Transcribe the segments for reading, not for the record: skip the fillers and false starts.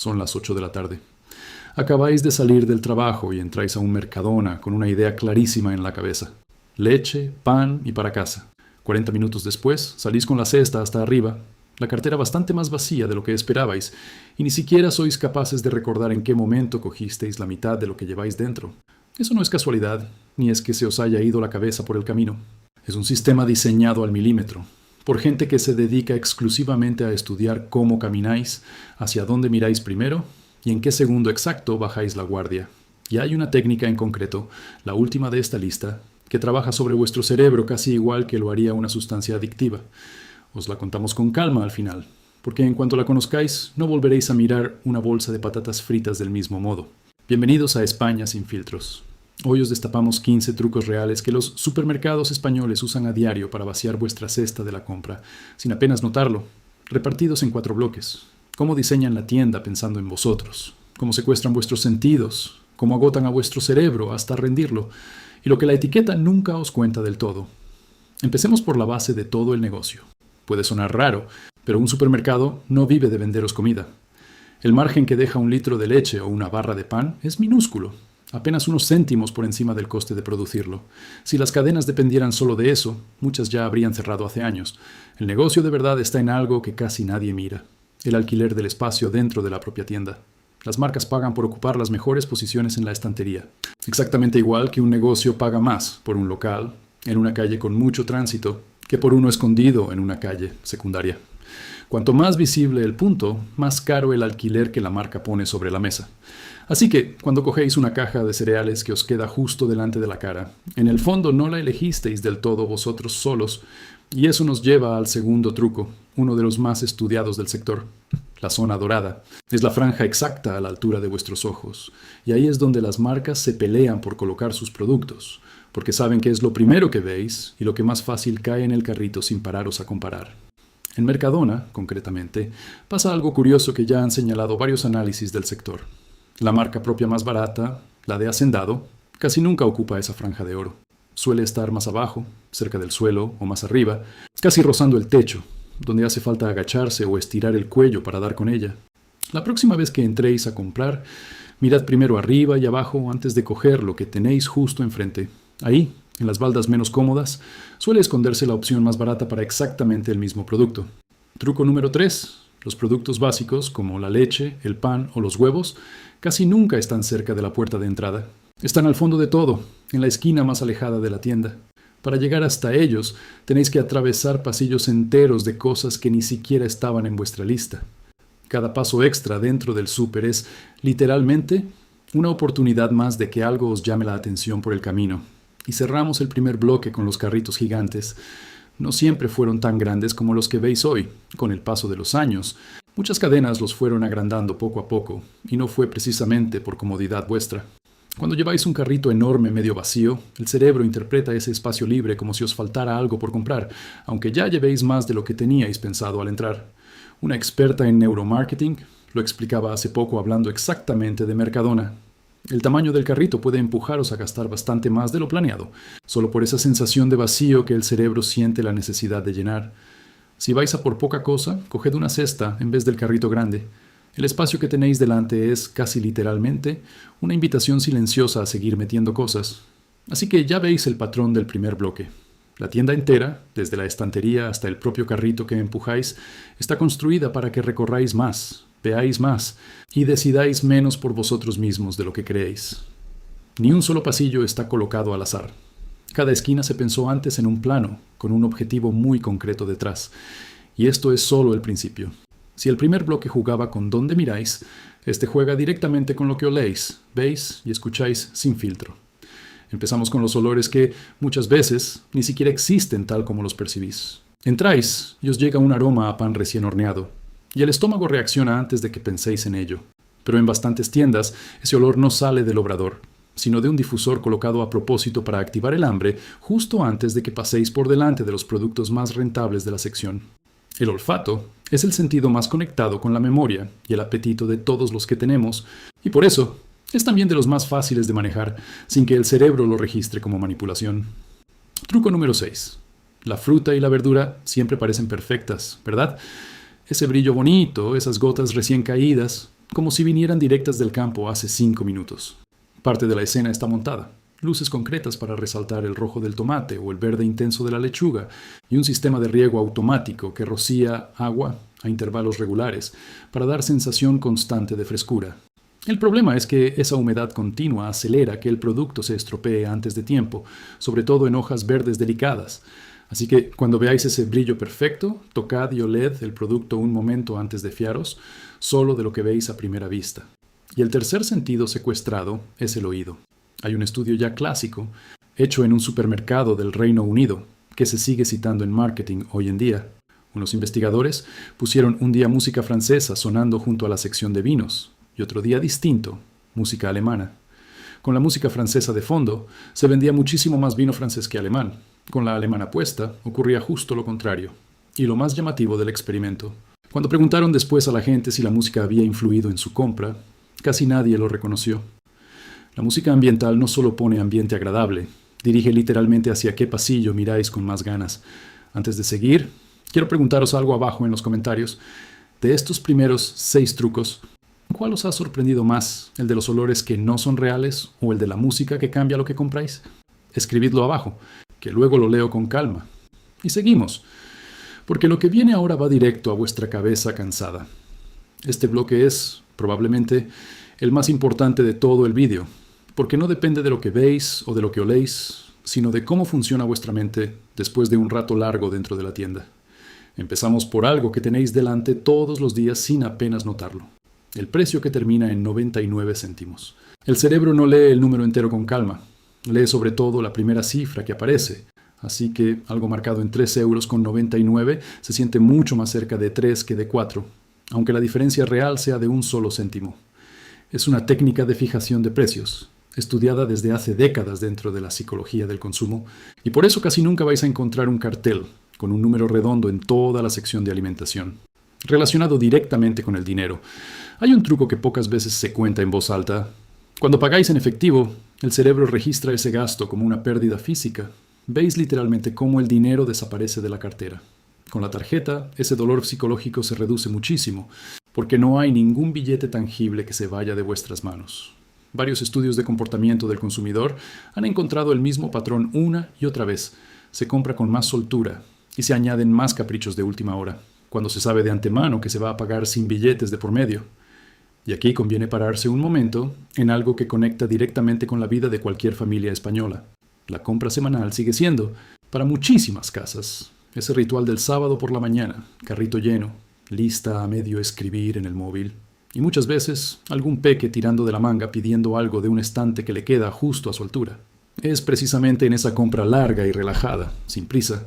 Son las 8 de la tarde. Acabáis de salir del trabajo y entráis a un Mercadona con una idea clarísima en la cabeza. Leche, pan y para casa. 40 minutos después, salís con la cesta hasta arriba, la cartera bastante más vacía de lo que esperabais, y ni siquiera sois capaces de recordar en qué momento cogisteis la mitad de lo que lleváis dentro. Eso no es casualidad, ni es que se os haya ido la cabeza por el camino. Es un sistema diseñado al milímetro, por gente que se dedica exclusivamente a estudiar cómo camináis, hacia dónde miráis primero y en qué segundo exacto bajáis la guardia. Y hay una técnica en concreto, la última de esta lista, que trabaja sobre vuestro cerebro casi igual que lo haría una sustancia adictiva. Os la contamos con calma al final, porque en cuanto la conozcáis, no volveréis a mirar una bolsa de patatas fritas del mismo modo. Bienvenidos a España sin filtros. Hoy os destapamos 15 trucos reales que los supermercados españoles usan a diario para vaciar vuestra cesta de la compra, sin apenas notarlo, repartidos en 4 bloques. Cómo diseñan la tienda pensando en vosotros, cómo secuestran vuestros sentidos, cómo agotan a vuestro cerebro hasta rendirlo, y lo que la etiqueta nunca os cuenta del todo. Empecemos por la base de todo el negocio. Puede sonar raro, pero un supermercado no vive de venderos comida. El margen que deja un litro de leche o una barra de pan es minúsculo, apenas unos céntimos por encima del coste de producirlo. Si las cadenas dependieran solo de eso, muchas ya habrían cerrado hace años. El negocio de verdad está en algo que casi nadie mira: el alquiler del espacio dentro de la propia tienda. Las marcas pagan por ocupar las mejores posiciones en la estantería. Exactamente igual que un negocio paga más por un local en una calle con mucho tránsito que por uno escondido en una calle secundaria. Cuanto más visible el punto, más caro el alquiler que la marca pone sobre la mesa. Así que, cuando cogéis una caja de cereales que os queda justo delante de la cara, en el fondo no la elegisteis del todo vosotros solos, y eso nos lleva al segundo truco, uno de los más estudiados del sector: la zona dorada. Es la franja exacta a la altura de vuestros ojos, y ahí es donde las marcas se pelean por colocar sus productos, porque saben que es lo primero que veis y lo que más fácil cae en el carrito sin pararos a comparar. En Mercadona, concretamente, pasa algo curioso que ya han señalado varios análisis del sector. La marca propia más barata, la de Hacendado, casi nunca ocupa esa franja de oro. Suele estar más abajo, cerca del suelo o más arriba, casi rozando el techo, donde hace falta agacharse o estirar el cuello para dar con ella. La próxima vez que entréis a comprar, mirad primero arriba y abajo antes de coger lo que tenéis justo enfrente. Ahí, en las baldas menos cómodas, suele esconderse la opción más barata para exactamente el mismo producto. Truco número 3. Los productos básicos, como la leche, el pan o los huevos, casi nunca están cerca de la puerta de entrada. Están al fondo de todo, en la esquina más alejada de la tienda. Para llegar hasta ellos, tenéis que atravesar pasillos enteros de cosas que ni siquiera estaban en vuestra lista. Cada paso extra dentro del súper es, literalmente, una oportunidad más de que algo os llame la atención por el camino. Y cerramos el primer bloque con los carritos gigantes. No siempre fueron tan grandes como los que veis hoy. Con el paso de los años, muchas cadenas los fueron agrandando poco a poco, y no fue precisamente por comodidad vuestra. Cuando lleváis un carrito enorme medio vacío, el cerebro interpreta ese espacio libre como si os faltara algo por comprar, aunque ya llevéis más de lo que teníais pensado al entrar. Una experta en neuromarketing lo explicaba hace poco hablando exactamente de Mercadona. El tamaño del carrito puede empujaros a gastar bastante más de lo planeado, solo por esa sensación de vacío que el cerebro siente la necesidad de llenar. Si vais a por poca cosa, coged una cesta en vez del carrito grande. El espacio que tenéis delante es, casi literalmente, una invitación silenciosa a seguir metiendo cosas. Así que ya veis el patrón del primer bloque. La tienda entera, desde la estantería hasta el propio carrito que empujáis, está construida para que recorráis más, veáis más y decidáis menos por vosotros mismos de lo que creéis. Ni un solo pasillo está colocado al azar. Cada esquina se pensó antes en un plano, con un objetivo muy concreto detrás. Y esto es solo el principio. Si el primer bloque jugaba con dónde miráis, este juega directamente con lo que oléis, veis y escucháis sin filtro. Empezamos con los olores que, muchas veces, ni siquiera existen tal como los percibís. Entráis y os llega un aroma a pan recién horneado, y el estómago reacciona antes de que penséis en ello. Pero en bastantes tiendas, ese olor no sale del obrador, sino de un difusor colocado a propósito para activar el hambre justo antes de que paséis por delante de los productos más rentables de la sección. El olfato es el sentido más conectado con la memoria y el apetito de todos los que tenemos, y por eso es también de los más fáciles de manejar sin que el cerebro lo registre como manipulación. Truco número 6. La fruta y la verdura siempre parecen perfectas, ¿verdad? Ese brillo bonito, esas gotas recién caídas, como si vinieran directas del campo hace 5 minutos. Parte de la escena está montada. Luces concretas para resaltar el rojo del tomate o el verde intenso de la lechuga y un sistema de riego automático que rocía agua a intervalos regulares para dar sensación constante de frescura. El problema es que esa humedad continua acelera que el producto se estropee antes de tiempo, sobre todo en hojas verdes delicadas. Así que cuando veáis ese brillo perfecto, tocad y oled el producto un momento antes de fiaros, solo de lo que veis a primera vista. Y el tercer sentido secuestrado es el oído. Hay un estudio ya clásico, hecho en un supermercado del Reino Unido, que se sigue citando en marketing hoy en día. Unos investigadores pusieron un día música francesa sonando junto a la sección de vinos, y otro día distinto, música alemana. Con la música francesa de fondo, se vendía muchísimo más vino francés que alemán. Con la alemana puesta, ocurría justo lo contrario. Y lo más llamativo del experimento. Cuando preguntaron después a la gente si la música había influido en su compra, casi nadie lo reconoció. La música ambiental no solo pone ambiente agradable, dirige literalmente hacia qué pasillo miráis con más ganas. Antes de seguir, quiero preguntaros algo abajo en los comentarios. De estos primeros 6 trucos, ¿cuál os ha sorprendido más? ¿El de los olores que no son reales o el de la música que cambia lo que compráis? Escribidlo abajo, que luego lo leo con calma. Y seguimos, porque lo que viene ahora va directo a vuestra cabeza cansada. Este bloque es, probablemente, el más importante de todo el vídeo, porque no depende de lo que veis o de lo que oléis, sino de cómo funciona vuestra mente después de un rato largo dentro de la tienda. Empezamos por algo que tenéis delante todos los días sin apenas notarlo. El precio que termina en 99 céntimos. El cerebro no lee el número entero con calma. Lee sobre todo la primera cifra que aparece. Así que algo marcado en 3,99 € se siente mucho más cerca de 3 que de 4, aunque la diferencia real sea de un solo céntimo. Es una técnica de fijación de precios, estudiada desde hace décadas dentro de la psicología del consumo, y por eso casi nunca vais a encontrar un cartel con un número redondo en toda la sección de alimentación, relacionado directamente con el dinero. Hay un truco que pocas veces se cuenta en voz alta. Cuando pagáis en efectivo, el cerebro registra ese gasto como una pérdida física. Veis literalmente cómo el dinero desaparece de la cartera. Con la tarjeta, ese dolor psicológico se reduce muchísimo, porque no hay ningún billete tangible que se vaya de vuestras manos. Varios estudios de comportamiento del consumidor han encontrado el mismo patrón una y otra vez. Se compra con más soltura y se añaden más caprichos de última hora, cuando se sabe de antemano que se va a pagar sin billetes de por medio. Y aquí conviene pararse un momento en algo que conecta directamente con la vida de cualquier familia española. La compra semanal sigue siendo, para muchísimas casas, ese ritual del sábado por la mañana, carrito lleno, lista a medio escribir en el móvil, y muchas veces algún peque tirando de la manga pidiendo algo de un estante que le queda justo a su altura. Es precisamente en esa compra larga y relajada, sin prisa,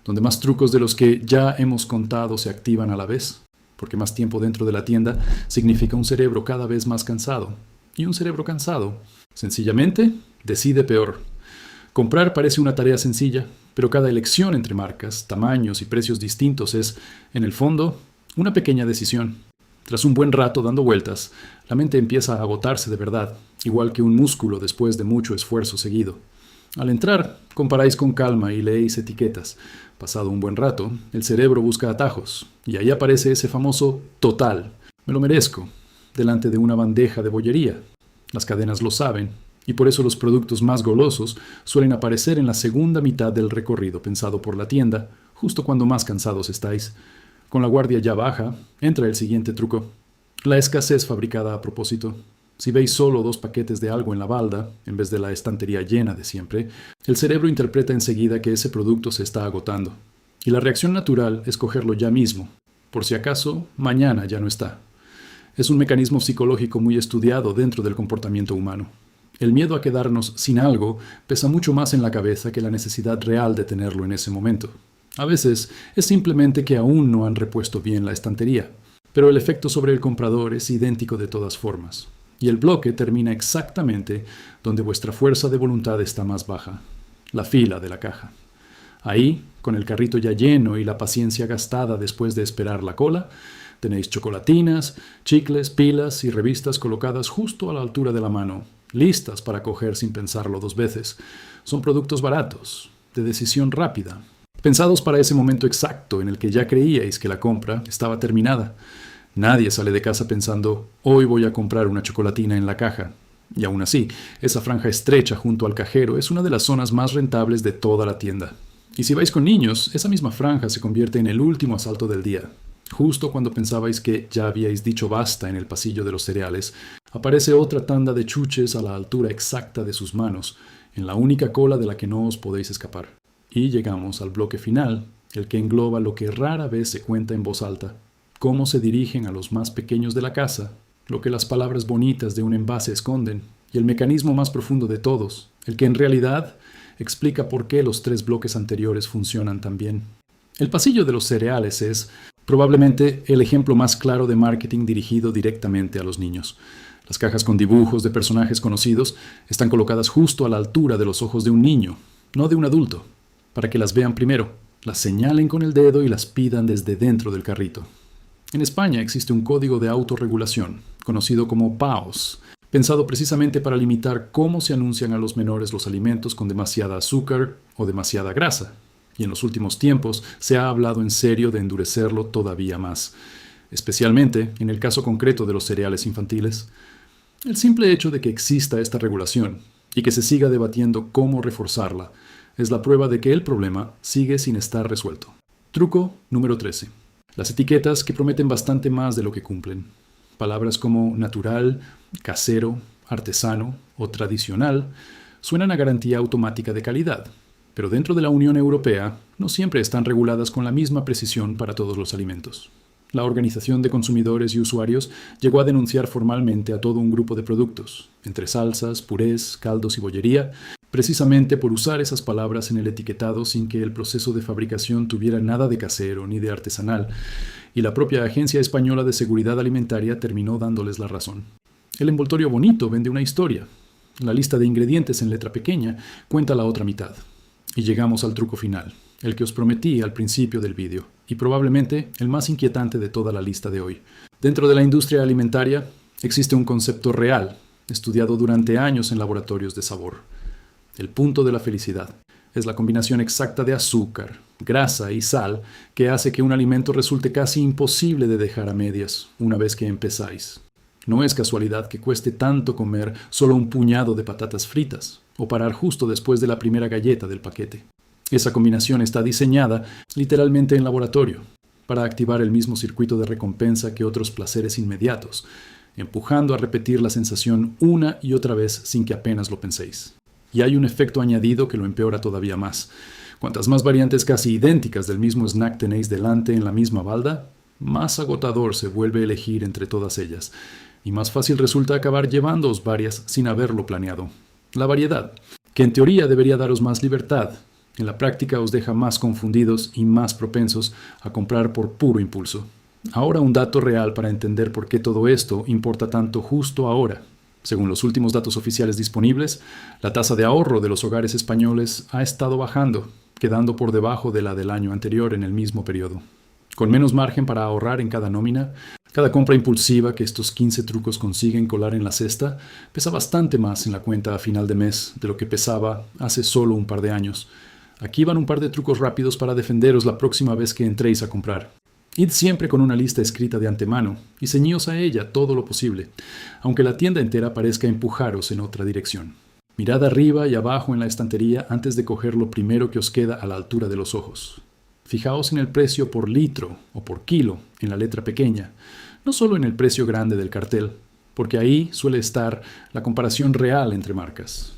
donde más trucos de los que ya hemos contado se activan a la vez, porque más tiempo dentro de la tienda significa un cerebro cada vez más cansado, y un cerebro cansado, sencillamente, decide peor. Comprar parece una tarea sencilla, pero cada elección entre marcas, tamaños y precios distintos es, en el fondo, una pequeña decisión. Tras un buen rato dando vueltas, la mente empieza a agotarse de verdad, igual que un músculo después de mucho esfuerzo seguido. Al entrar, comparáis con calma y leéis etiquetas. Pasado un buen rato, el cerebro busca atajos, y ahí aparece ese famoso total. Me lo merezco, delante de una bandeja de bollería. Las cadenas lo saben, y por eso los productos más golosos suelen aparecer en la segunda mitad del recorrido pensado por la tienda, justo cuando más cansados estáis. Con la guardia ya baja, entra el siguiente truco. La escasez fabricada a propósito. Si veis solo 2 paquetes de algo en la balda, en vez de la estantería llena de siempre, el cerebro interpreta enseguida que ese producto se está agotando. Y la reacción natural es cogerlo ya mismo, por si acaso mañana ya no está. Es un mecanismo psicológico muy estudiado dentro del comportamiento humano. El miedo a quedarnos sin algo pesa mucho más en la cabeza que la necesidad real de tenerlo en ese momento. A veces es simplemente que aún no han repuesto bien la estantería, pero el efecto sobre el comprador es idéntico de todas formas. Y el bloque termina exactamente donde vuestra fuerza de voluntad está más baja, la fila de la caja. Ahí, con el carrito ya lleno y la paciencia gastada después de esperar la cola, tenéis chocolatinas, chicles, pilas y revistas colocadas justo a la altura de la mano, listas para coger sin pensarlo 2 veces. Son productos baratos, de decisión rápida, pensados para ese momento exacto en el que ya creíais que la compra estaba terminada. Nadie sale de casa pensando, hoy voy a comprar una chocolatina en la caja. Y aún así, esa franja estrecha junto al cajero es una de las zonas más rentables de toda la tienda. Y si vais con niños, esa misma franja se convierte en el último asalto del día. Justo cuando pensabais que ya habíais dicho basta en el pasillo de los cereales, aparece otra tanda de chuches a la altura exacta de sus manos, en la única cola de la que no os podéis escapar. Y llegamos al bloque final, el que engloba lo que rara vez se cuenta en voz alta, cómo se dirigen a los más pequeños de la casa, lo que las palabras bonitas de un envase esconden, y el mecanismo más profundo de todos, el que en realidad explica por qué los 3 bloques anteriores funcionan tan bien. El pasillo de los cereales es, probablemente, el ejemplo más claro de marketing dirigido directamente a los niños. Las cajas con dibujos de personajes conocidos están colocadas justo a la altura de los ojos de un niño, no de un adulto, para que las vean primero, las señalen con el dedo y las pidan desde dentro del carrito. En España existe un código de autorregulación, conocido como PAOS, pensado precisamente para limitar cómo se anuncian a los menores los alimentos con demasiada azúcar o demasiada grasa. Y en los últimos tiempos se ha hablado en serio de endurecerlo todavía más, especialmente en el caso concreto de los cereales infantiles. El simple hecho de que exista esta regulación y que se siga debatiendo cómo reforzarla es la prueba de que el problema sigue sin estar resuelto. Truco número 13. Las etiquetas que prometen bastante más de lo que cumplen. Palabras como natural, casero, artesano o tradicional suenan a garantía automática de calidad, pero dentro de la Unión Europea no siempre están reguladas con la misma precisión para todos los alimentos. La Organización de Consumidores y Usuarios llegó a denunciar formalmente a todo un grupo de productos, entre salsas, purés, caldos y bollería, precisamente por usar esas palabras en el etiquetado sin que el proceso de fabricación tuviera nada de casero ni de artesanal, y la propia Agencia Española de Seguridad Alimentaria terminó dándoles la razón. El envoltorio bonito vende una historia. La lista de ingredientes en letra pequeña cuenta la otra mitad. Y llegamos al truco final, el que os prometí al principio del vídeo, y probablemente el más inquietante de toda la lista de hoy. Dentro de la industria alimentaria existe un concepto real, estudiado durante años en laboratorios de sabor. El punto de la felicidad es la combinación exacta de azúcar, grasa y sal que hace que un alimento resulte casi imposible de dejar a medias una vez que empezáis. No es casualidad que cueste tanto comer solo un puñado de patatas fritas o parar justo después de la primera galleta del paquete. Esa combinación está diseñada literalmente en laboratorio para activar el mismo circuito de recompensa que otros placeres inmediatos, empujando a repetir la sensación una y otra vez sin que apenas lo penséis. Y hay un efecto añadido que lo empeora todavía más. Cuantas más variantes casi idénticas del mismo snack tenéis delante en la misma balda, más agotador se vuelve elegir entre todas ellas, y más fácil resulta acabar llevándoos varias sin haberlo planeado. La variedad, que en teoría debería daros más libertad, en la práctica os deja más confundidos y más propensos a comprar por puro impulso. Ahora un dato real para entender por qué todo esto importa tanto justo ahora. Según los últimos datos oficiales disponibles, la tasa de ahorro de los hogares españoles ha estado bajando, quedando por debajo de la del año anterior en el mismo periodo. Con menos margen para ahorrar en cada nómina, cada compra impulsiva que estos 15 trucos consiguen colar en la cesta pesa bastante más en la cuenta a final de mes de lo que pesaba hace solo un par de años. Aquí van un par de trucos rápidos para defenderos la próxima vez que entréis a comprar. Id siempre con una lista escrita de antemano y ceñíos a ella todo lo posible, aunque la tienda entera parezca empujaros en otra dirección. Mirad arriba y abajo en la estantería antes de coger lo primero que os queda a la altura de los ojos. Fijaos en el precio por litro o por kilo en la letra pequeña, no solo en el precio grande del cartel, porque ahí suele estar la comparación real entre marcas.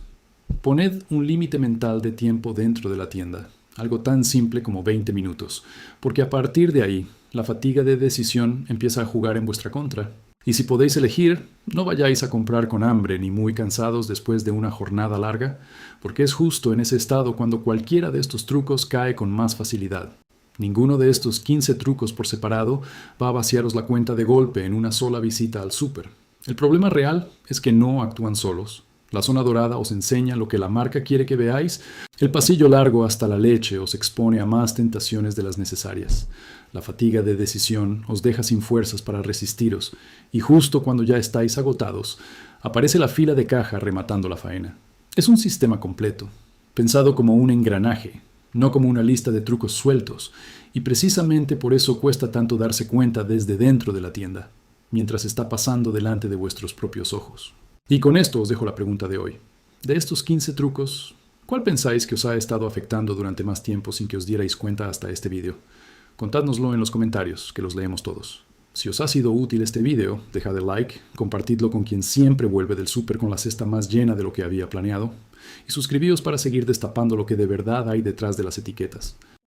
Poned un límite mental de tiempo dentro de la tienda, algo tan simple como 20 minutos, porque a partir de ahí, la fatiga de decisión empieza a jugar en vuestra contra. Y si podéis elegir, no vayáis a comprar con hambre ni muy cansados después de una jornada larga, porque es justo en ese estado cuando cualquiera de estos trucos cae con más facilidad. Ninguno de estos 15 trucos por separado va a vaciaros la cuenta de golpe en una sola visita al súper. El problema real es que no actúan solos. La zona dorada os enseña lo que la marca quiere que veáis. El pasillo largo hasta la leche os expone a más tentaciones de las necesarias. La fatiga de decisión os deja sin fuerzas para resistiros, y justo cuando ya estáis agotados, aparece la fila de caja rematando la faena. Es un sistema completo, pensado como un engranaje, no como una lista de trucos sueltos, y precisamente por eso cuesta tanto darse cuenta desde dentro de la tienda, mientras está pasando delante de vuestros propios ojos. Y con esto os dejo la pregunta de hoy. De estos 15 trucos, ¿cuál pensáis que os ha estado afectando durante más tiempo sin que os dierais cuenta hasta este vídeo? Contádnoslo en los comentarios, que los leemos todos. Si os ha sido útil este vídeo, dejad el like, compartidlo con quien siempre vuelve del súper con la cesta más llena de lo que había planeado, y suscribíos para seguir destapando lo que de verdad hay detrás de las etiquetas.